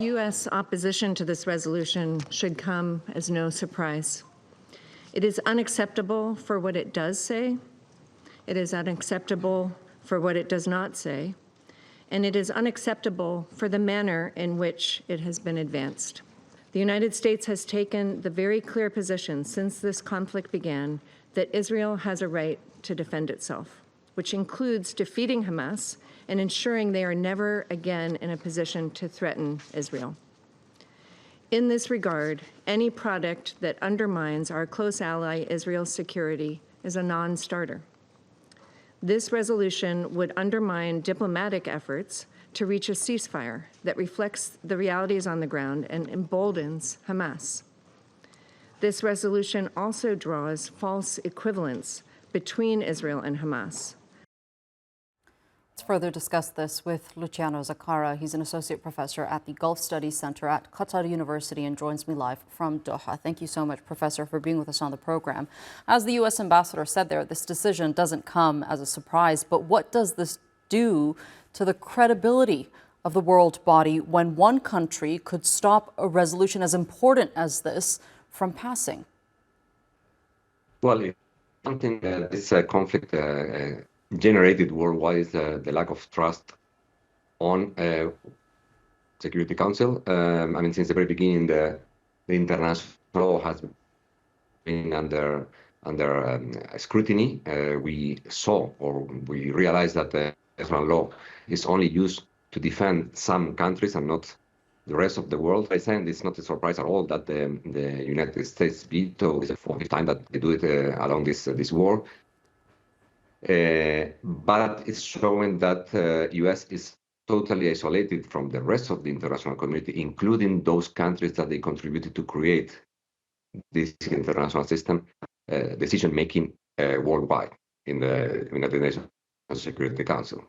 U.S. opposition to this resolution should come as no surprise. It is unacceptable for what it does say. It is unacceptable for what it does not say. And it is unacceptable for the manner in which it has been advanced. The United States has taken the very clear position since this conflict began that Israel has a right to defend itself, which includes defeating Hamas and ensuring they are never again in a position to threaten Israel. In this regard, any product that undermines our close ally Israel's security is a non-starter. This resolution would undermine diplomatic efforts to reach a ceasefire that reflects the realities on the ground and emboldens Hamas. This resolution also draws false equivalence between Israel and Hamas. Let's further discuss this with Luciano Zaccara. He's an associate professor at the Gulf Studies Center at Qatar University and joins me live from Doha. Thank you so much, Professor, for being with us on the program. As the U.S. ambassador said there, this decision doesn't come as a surprise, but what does this do to the credibility of the world body when one country could stop a resolution as important as this from passing? Well, something this conflict generated worldwide is the lack of trust on Security Council. Since the very beginning, the international law has been under scrutiny. We saw, or we realized, that the international law is only used to defend some countries and not the rest of the world. I think it's not a surprise at all that the United States veto is the fourth time that they do it along this war. But it's showing that U.S. is totally isolated from the rest of the international community, including those countries that they contributed to create this international system, decision-making worldwide in the United Nations Security Council.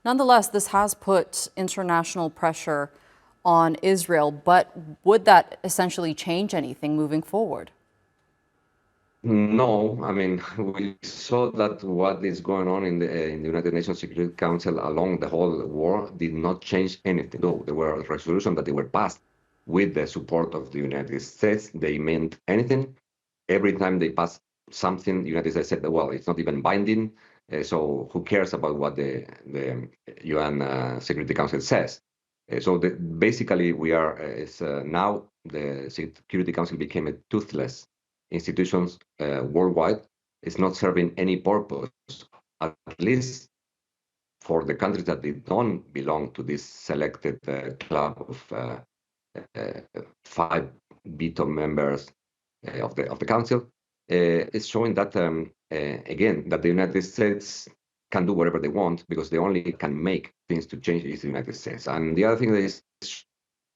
Nonetheless, this has put international pressure on Israel, but would that essentially change anything moving forward? No, we saw that what is going on in the United Nations Security Council along the whole war did not change anything. Though there were resolutions that they were passed with the support of the United States, they meant anything. Every time they passed something, the United States said, well, it's not even binding, so who cares about what the UN Security Council says? Basically, we are now the Security Council became a toothless institutions worldwide. Is not serving any purpose, at least for the countries that they don't belong to this selected club of 5 veto members of the council. It's showing that again that the United States can do whatever they want because they only can make things to change is the United States. And the other thing that is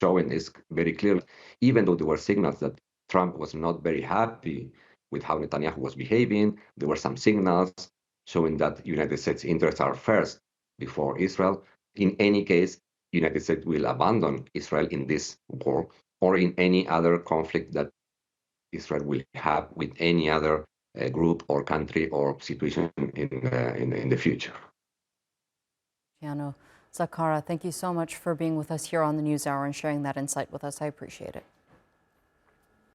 showing is very clear, even though there were signals that Trump was not very happy with how Netanyahu was behaving, there were some signals showing that United States interests are first before Israel. In any case, United States will abandon Israel in this war or in any other conflict that Israel will have with any other group or country or situation in the future. Luciano Zaccara, thank you so much for being with us here on the NewsHour and sharing that insight with us. I appreciate it.